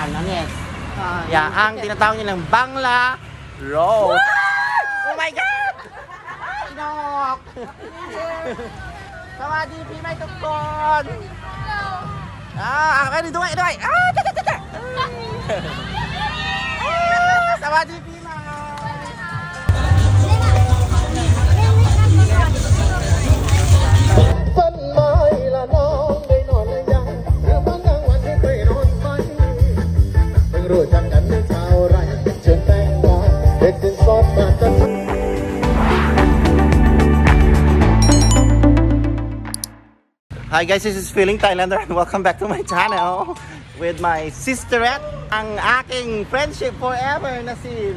basaan. Ano yes? Yeah, ang tinatawag nilang Bangla Road. Oh my God! Inok! Sawadi, may tukon! Okay, duway! Tata! Sawadi, Hi guys, this is Feeling Thailander and welcome back to my channel with my sisterette, ang aking friendship forever na si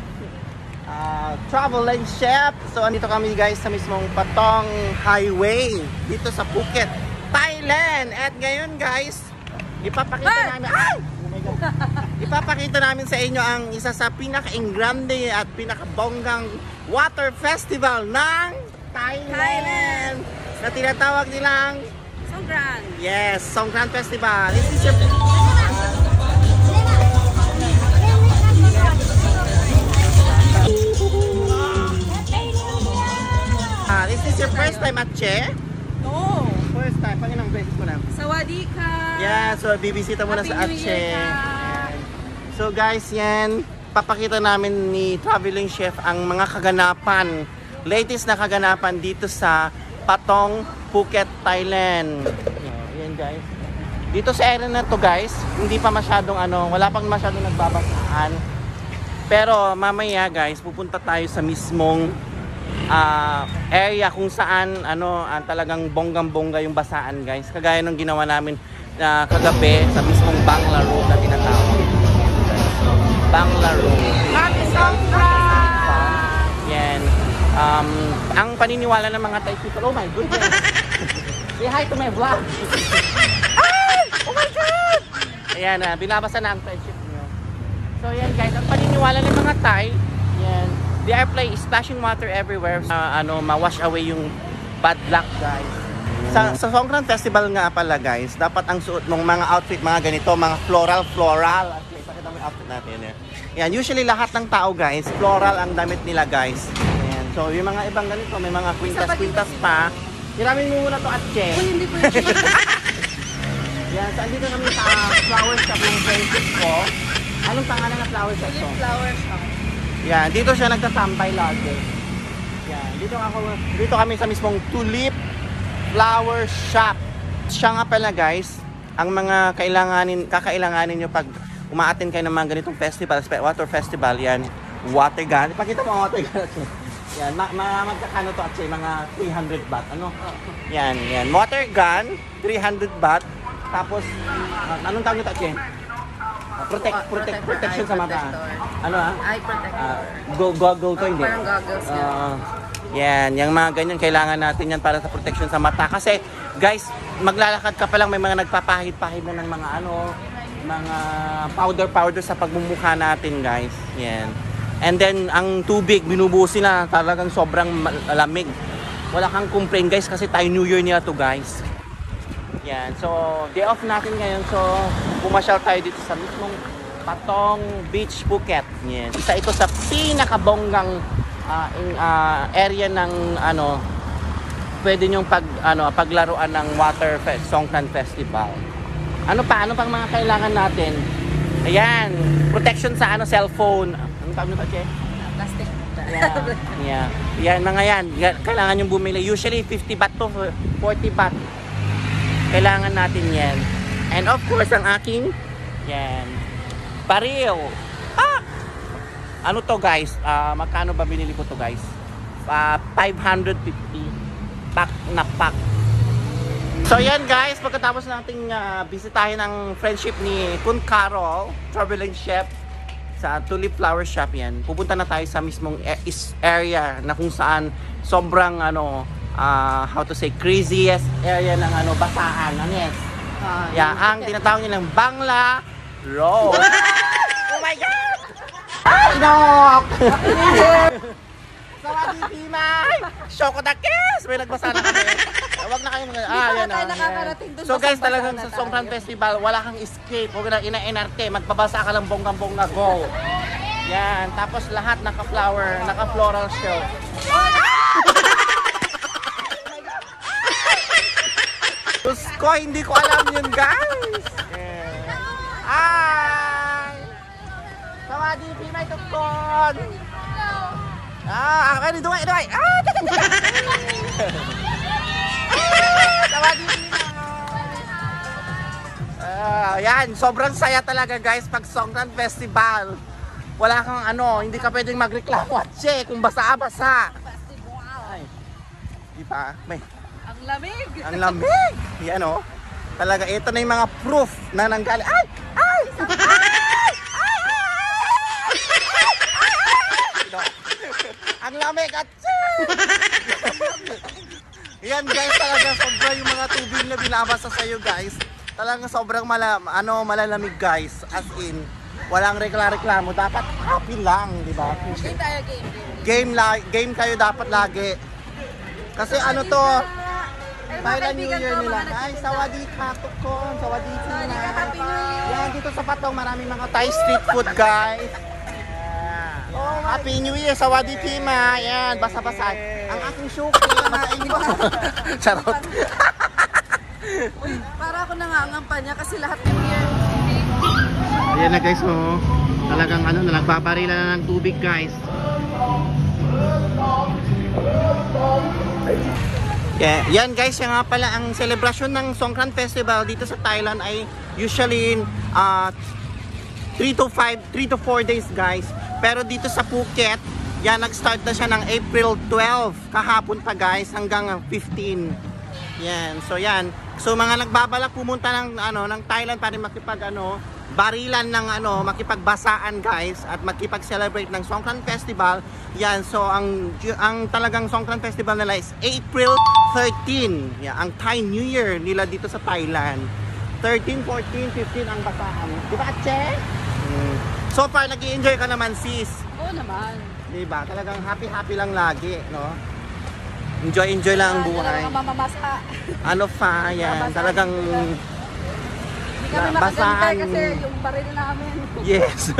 Traveling Chef. So andito kami guys sa mismong Patong Highway dito sa Phuket, Thailand. At ngayon guys, ipapakita namin ipapakita namin sa inyo ang isa sa pinaka-ingrande at pinaka-bonggang water festival ng Thailand na tinatawag nilang Songkran. Yes, Songkran Festival. This is your this is your first time at Che? No. First time. Panginang beses mo na? Sawadee ka. Yeah, so bibisita mo na sa Happy New Year Atche. ka. So guys, yan. Papakita namin ni Traveling Chef ang mga kaganapan. Latest na kaganapan dito sa Patong, Phuket, Thailand. Yan guys. Dito sa area na to guys, hindi pa masyadong wala pang masyadong nagbabasaan. Pero mamaya guys, pupunta tayo sa mismong area kung saan talagang bonggang-bongga yung basaan guys. Kagaya ng ginawa namin kagabi sa mismong Bangla Road na tinatawag. Bangla Road. Happy Songkran! Yan. Ang paniniwala ng mga Thai people, oh my goodness. Say hi to my vlog. Ay! Oh my God! Ayan, binabasa na ang friendship nyo. So yan guys, ang paniniwala ng mga Thai, yan, they are splashing water everywhere. Ma-wash away yung bad luck guys. Sa Songkran Festival nga pala guys, dapat ang suot mong mga outfit, mga ganito, mga floral. At pakita mo yung outfit natin. Yan, usually lahat ng tao guys, floral ang damit nila guys. So, yung mga ibang ganito, may mga kwintas pa. Hiramin mo muna to at Che. Uy, hindi po yun. Yan, so andito kami sa flower shop yung friendship ko. Anong pangalan ng flower shop ko? Flower shop. Yan, dito siya nagtatampay lagi. Yan, dito kami sa mismong Tulip Flower Shop. Siya nga pala guys, ang mga kakailanganin nyo pag umaattend kayo ng mga ganitong festival, water festival, yan, water gun. Ipakita mo ang water gun. Yan, magkakano to at mga 300 baht, Yan. Water gun, 300 baht. Tapos, anong tawag nyo to at protection sa mata. Eye protector. Goggle to, hindi? Parang goggles yan, yung mga ganyan, kailangan natin yan para sa protection sa mata. Kasi, guys, maglalakad ka pa lang, may mga nagpapahid-pahid na ng mga mga powder sa pagmumukha natin, guys. Yan. And then, ang tubig, binubusin na talagang sobrang lamig. Wala kang complain guys kasi tayo New Year nila to guys. Yan. So, day off natin ngayon. So, pumasyal tayo dito sa mismong Patong Beach, Phuket. Yan. Isa ito sa pinakabonggang area ng pwede nyong paglaruan ng Songkran Festival. Ano pang mga kailangan natin? Ayan, protection sa cellphone. Tawag nyo ba, Che? Plastic. Yeah. Yan, mga yan. Kailangan yung bumili. Usually, 50 baht to 40 baht. Kailangan natin yan. And of course, ang aking, yan, baril. Ano to, guys? Magkano ba binili ko to, guys? 550 pack na pack. So, yan, guys. Pagkatapos nating bisitahin ang friendship ni Kun Carol, Traveling Chef, sa Tulip Flower Shop yan. Pupunta na tayo sa mismong area na kung saan sobrang how to say craziest area ng basaan. Yes. Ang tinatawag nilang Bangla Road. Oh my God! Inok! Sawadee, Pimay! Shokodakes! May nagbasa na kami. Wag na kayong Hindi pa tayo nakakarating dun So sa guys, Songkran talagang na sa tayo. Songkran Festival, wala kang escape. Huwag na ina-NRT. Magbabasa ka lang bonggang-bongga. Go! Yan. Tapos lahat naka-flower, naka-floral show. Diyos ko, hindi ko alam yun, guys. Ay! Sawadi, Pimay Tukon! Ah, ano, duway! Ah! Sawadi, Pimay! Yan, sobrang saya talaga, guys, pag Songkran Festival. Wala kang ano, hindi ka pwedeng magreklamo at kung basa-basa. Ay, di ba? May Ang lamig! ang lamig! Yan o. Talaga, ito na yung mga proof na nanggali. Ay! Ay! Ay! Ang lamig at yan guys, talaga sobra yung mga tubig na binabasa sa iyo guys. Talaga sobrang malalamig guys. As in, walang reklamo. Dapat happy lang, di ba? Game tayo, game. Game kayo dapat lagi. Kasi ano to, Thailand New Year nila. Ay, sawadi ka tukon, sawadi ka na. Happy New Year! Yan, dito sa Patong, maraming mga Thai street food, guys. Oh, Happy New Year, sawadi pima. Yan, basa-basa. Ang aking shuki, masain ko. Charot. Uy, para ako nangangampanya kasi lahat New Year. Ayan na guys, oh. Talagang ano, nagpaparila na ng tubig, guys. Yeah, yan guys, yung nga pala ang celebration ng Songkran Festival dito sa Thailand ay usually 3 to 4 days guys. Pero dito sa Phuket, yan nag-start na siya ng April 12 kahapon pa guys hanggang 15. Yan. So yan. So mga nagbabalak pumunta ng ng Thailand para barilan ng makipagbasaan guys at makipag-celebrate ng Songkran Festival. Yan, so ang talagang Songkran Festival nila is April 13. Yan, ang Thai New Year nila dito sa Thailand. 13, 14, 15 ang basaan. Di ba, Che? So far, nag-i-enjoy ka naman, sis. Oo naman. Di ba? Talagang happy lang lagi, no? Enjoy lang ang buhay. Hindi mamamasa. Ano pa, yan. Talagang Hindi kami makagantay kasi yung baril namin. yes.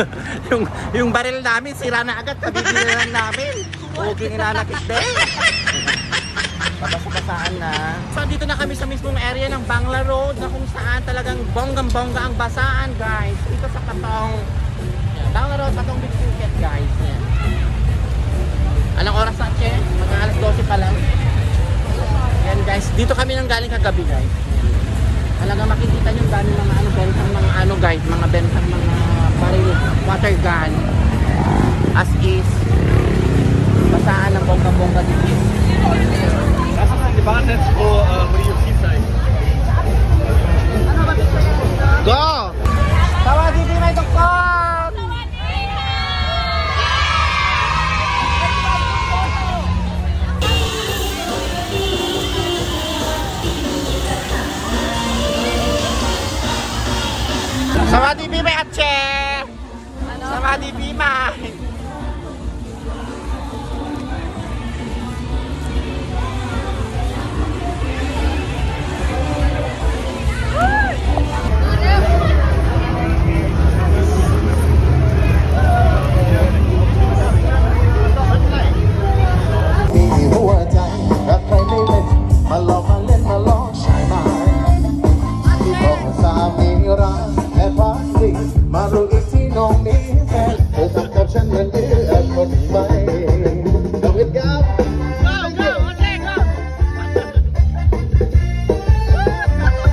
yung baril namin sira na agad, kabibili lang namin. Okay, inanakit din. Babasa-basaan na. So dito na kami sa mismong area ng Bangla Road na kung saan talagang bonggang-bongga ang basaan guys. Dito sa Patong. Bangla Road, Patong Beach Phuket guys. Yan. Anong oras na, Che? Mag-alas 12 pa lang. Yan guys, dito kami nang galing kagabi guys. Talaga makikita nyo dami mga bentang mga bentang mga baril, water gun. As is, basaan ng bongga-bongga dito. Die waren jetzt vor Rio Seaside. Go! Sawadi Pimay Tukon! Sawadi Pimay Atche! Sawadi Pimay!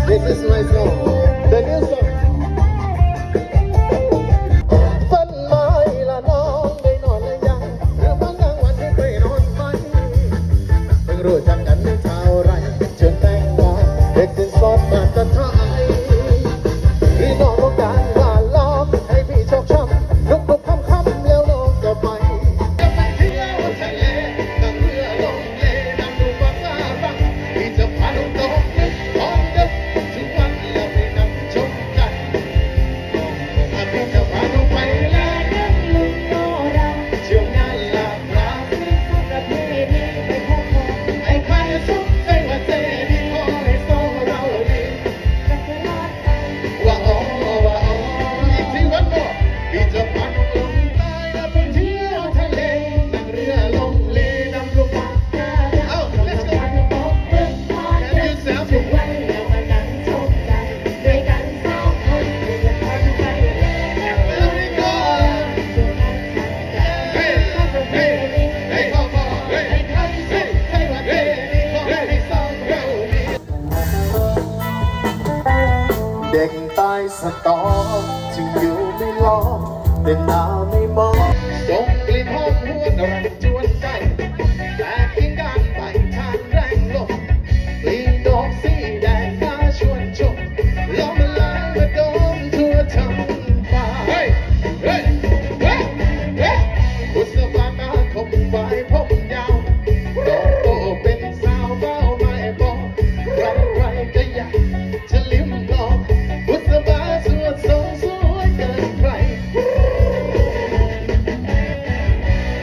This is my song, the new song. ฝันไม้ละน้องได้นอนและยังหรือว่ากลางวันที่เคยนอนไหมเพิ่งรู้จักกันในเช้าไรเชิญแต่งงานเด็กสิ้นสอดมาตะไทยหรือน้องต้องการว่าล้อมให้พี่ชอกช้ำลุกลุกค่ำๆแล้วน้องก็ไปเที่ยวทะเลนั่งเรือลงเลนั่งดูฟ้ารักพี่จะพาน้องตกนึกของเด็กทุกวันแล้วพี่ เด็กใต้สตอจึงอยู่ไม่รอแต่หน้าไม่มองส่งกลิ่นหอมหวนรันจวนใจแต่ทิ้งการไปทางแรงลมกลิ่นดอกสีแดงน่าชวนชมลมละลายมาดมทั่วทั้งฟ้าเฮ้ยเฮ้ยเฮ้ยเฮ้ยบุษบาตาคมไฟผมยาวดอกโตเป็นสาวเบาไม่บอกใครใครก็อยากจะลิ้มลองบุษบาสวดทรงสวยเกินใคร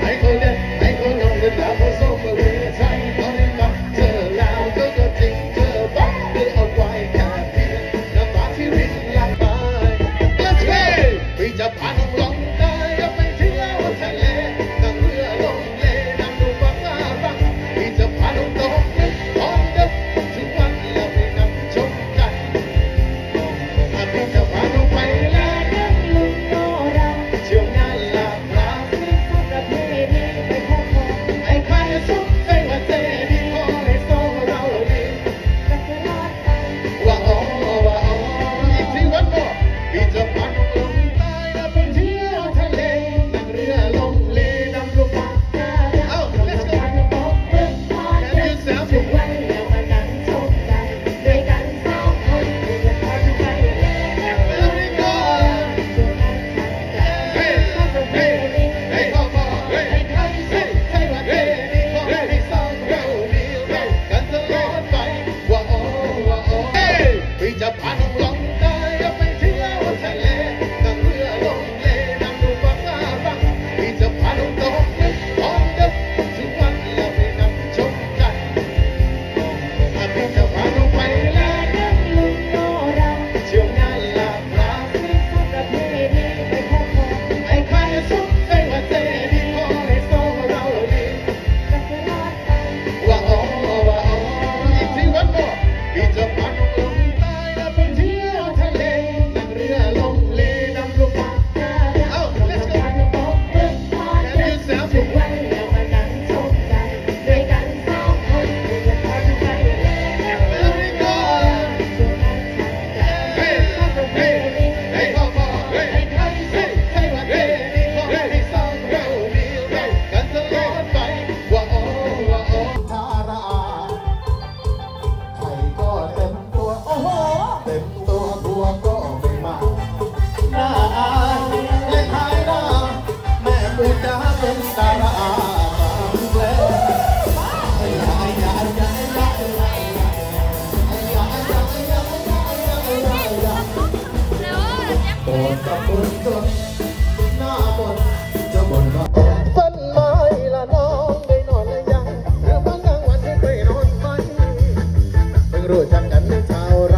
ให้เขาเล่นให้เขาลองเดินตามเขาส่งมาเรื่อยใจตอนนี้มาเจอแล้วก็จริงเจอบ้างหรือเอาไว้แค่เพียงน้ำตาที่รินไหลไป Let's go พี่จะพาน้องลงใต้ไปเที่ยวทะเลนั่งเรือลงเลนั่งดูฟ้าบังพี่จะพาน้องตกนึกตอนดึกทุกวันแล้วไปนั่งชมกันพี่จะพาน้องไปแล้วนั่งลุงโนราช่วงงานหลากหลายประเพณีไปขอพรไอ้ใครสุขใจว่าเจดีขอให้โซ่เราดีกันตลอดไปว่าอ๋ออีกทีวันบ่พี่จะพาน้องลงใต้ไปเที่ยวทะเลนั่งเรือลงเลนำลูกปลาเอ้า let's go Can you sound ทุกวันเรามานั่งชมกันด้วยกันสองคนที่จะพาทุกไปเล่น Very good ส่วนนั้นฉันจะ Hey ทำประเพณี Hey come on Hey ให้ใครสุขใจว่าเจดี ขอให้สองเราดีกันตลอดไปว่าอ๋อHey พี่จะพาน้องลงใต้ไปเที่ยวทะเลนั่งเรือลงเลนั่งดูฟ้าบังพี่จะพาน้องตกนึกตอนดึกทุกวันแล้วไปนั่งชมกันพี่จะพาน้องไปแล้ว นั่งลุงโนรา ช่วงงานหลากหลาย ประเพณีไปขอพร ไอ้ใครสุขใจว่าเจดีขอให้โซ่เราดี กันตลอดไป ว่าอ๋ออีกทีวันบ่พี่จะพาน้องลงใต้ไปเที่ยวทะเลนั่งเรือลงเลนำลูกปลาเอ้า let's go Can you sound ทุกวันเรามานั่งชมกันด้วยกันสองคนที่จะพาทุกไปเล่น Very good ส่วนนั้นฉันจะทำประเพณี Hey come on Hey ใครสุขใจว่าเจดีขอให้สองเราดีกันตลอดไปว่าอ๋อทาราใครก็เต็มตัวโอ้โหเต็มตัวบัวก็ไม่มาหน้าอายเล่นหายหน้าแม่ปูจ๋าเป็นดาราตามเพลโปรดกับบุญจนหน้าบนจะบ่นว่าฝันไม้ละน้องได้นอนหรือยังหรือบางกลางวันที่เคยนอนไหมเพิ่งรู้จักกันในเช้าไร